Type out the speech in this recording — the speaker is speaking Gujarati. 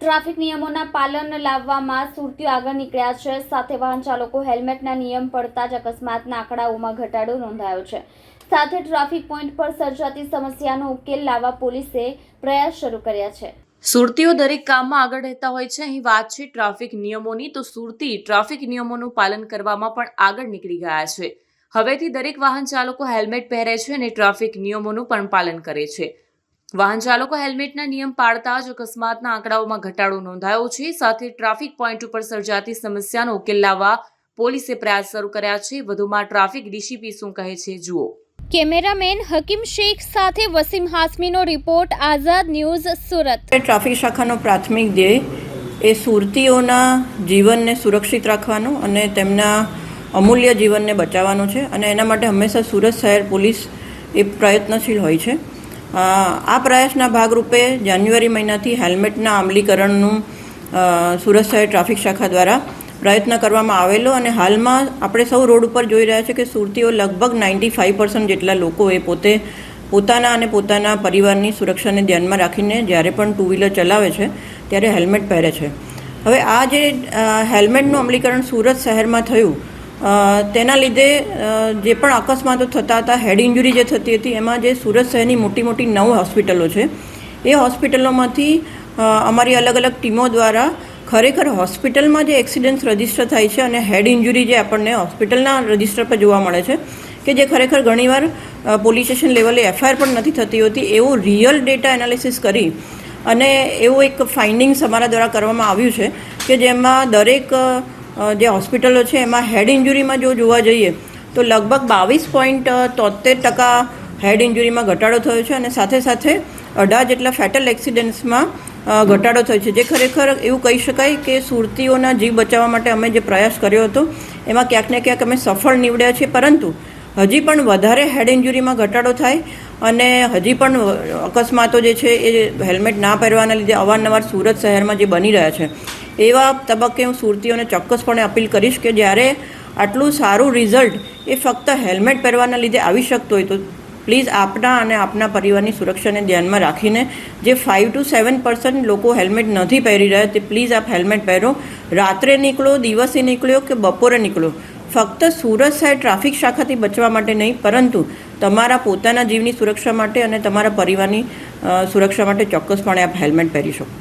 ટ્રાફિક નિયમોના પાલન લાવવામાં સુરતીઓ આગળ નીકળ્યા છે। સાથે વાહન ચાલકો હેલ્મેટના નિયમ પડતા જ અકસ્માતના આંકડાઓમાં ઘટાડો નોંધાયો છે। સાથે ટ્રાફિક પોઈન્ટ પર સર્જાતી સમસ્યાનો ઉકેલ લાવવા પોલીસે પ્રયાસ શરૂ કર્યા છે। સુરતીઓ દરેક કામમાં આગળ રહેતા હોય છે। અહીં વાત છે ટ્રાફિક નિયમોની, તો સુરતી ટ્રાફિક નિયમોનું પાલન કરવામાં પણ આગળ નીકળી ગયા છે। હવેથી દરેક વાહન ચાલકો હેલ્મેટ પહેરે છે અને ટ્રાફિક નિયમોનું પણ પાલન કરે છે। વાહન ચાલકો હેલ્મેટના નિયમ પાળતા જ અકસ્માતના આંકડાઓમાં ઘટાડો નોંધાયો છે। સાથે ટ્રાફિક પોઈન્ટ ઉપર સર્જાતી સમસ્યાનો ઉકેલ લાવવા પોલીસે પ્રયાસ શરૂ કર્યા છે। વધુમાં ટ્રાફિક ડીસીપી શું કહે છે જુઓ। કેમેરામેન હકીમ શેખ સાથે વસીમ હાસમીનો રિપોર્ટ, આઝાદ ન્યૂઝ, સુરત। ટ્રાફિક શાખાનો પ્રાથમિક ધ્યેય એ સુરતીઓના જીવનને સુરક્ષિત રાખવાનો અને તેમના અમૂલ્ય જીવનને બચાવવાનો છે અને એના માટે હંમેશા સુરત શહેર પોલીસ એ પ્રયત્નશીલ હોય છે। આ પ્રયાસના ભાગરૂપે જાન્યુઆરી મહિનાથી હેલ્મેટના અમલીકરણનું સુરત શહેર ટ્રાફિક શાખા દ્વારા પ્રયત્ન કરવામાં આવેલો અને હાલમાં આપણે સૌ રોડ ઉપર જોઈ રહ્યા છે કે સુરતીઓ લગભગ 95% જેટલા લોકો એ પોતાના અને પોતાના પરિવારની સુરક્ષાને ધ્યાનમાં રાખીને જ્યારે પણ ટુ વ્હીલર ચલાવે છે ત્યારે હેલ્મેટ પહેરે છે। હવે આ જે હેલ્મેટનું અમલીકરણ સુરત શહેરમાં થયું તેના લીધે જે પણ અકસ્માતો થતા હતા, હેડ ઇન્જરી જે થતી હતી, એમાં જે સુરત શહેરની મોટી મોટી 9 હોસ્પિટલો છે એ હોસ્પિટલોમાંથી અમારી અલગ અલગ ટીમો દ્વારા ખરેખર હોસ્પિટલમાં જે એક્સિડન્ટ્સ રજિસ્ટર થાય છે અને હેડ ઇન્જરી જે આપણને હોસ્પિટલના રજિસ્ટર પર જોવા મળે છે કે જે ખરેખર ઘણીવાર પોલીસ સ્ટેશન લેવલે એફઆઈઆર પણ નથી થતી હોતી, એવું રિયલ ડેટા એનાલિસિસ કરી અને એવું એક ફાઇન્ડિંગ્સ અમારા દ્વારા કરવામાં આવ્યું છે કે જેમાં દરેક જે હોસ્પિટલો છે એમાં હેડ ઇન્જરીમાં જો જોવા જઈએ તો લગભગ 22.73% હેડ ઇન્જરીમાં ઘટાડો થયો છે અને સાથે સાથે 18 જેટલા ફેટલ એક્સિડન્ટ્સમાં ઘટાડો થયો છે, જે ખરેખર એવું કહી શકાય કે સુરતીઓના જીવ બચાવવા માટે અમે જે પ્રયાસ કર્યો હતો એમાં ક્યાંક ને ક્યાંક અમે સફળ નીવડ્યા છીએ। પરંતુ હજી પણ વધારે હેડ ઇન્જરીમાં ઘટાડો થાય અને હજી પણ અકસ્માતો જે છે એ હેલ્મેટ ના પહેરવાના લીધે અવારનવાર સુરત શહેરમાં જે બની રહ્યા છે, એવા તબક્કે હું સુરતીઓને ચોક્કસપણે અપીલ કરીશ કે જ્યારે આટલું સારું રિઝલ્ટ એ ફક્ત હેલ્મેટ પહેરવાના લીધે આવી શકતું હોય તો પ્લીઝ આપના અને આપના પરિવારની સુરક્ષાને ધ્યાનમાં રાખીને જે 5 to 7% લોકો હેલ્મેટ નથી પહેરી રહ્યા તે પ્લીઝ આપ હેલ્મેટ પહેરો। રાત્રે નીકળો, દિવસે નીકળ્યો કે બપોરે નીકળો, ફક્ત સુરત શહેર ટ્રાફિક શાખાથી બચવા માટે નહીં પરંતુ તમારા પોતાના જીવની સુરક્ષા માટે અને તમારા પરિવારની સુરક્ષા માટે ચોક્કસપણે આપ હેલ્મેટ પહેરી શકો।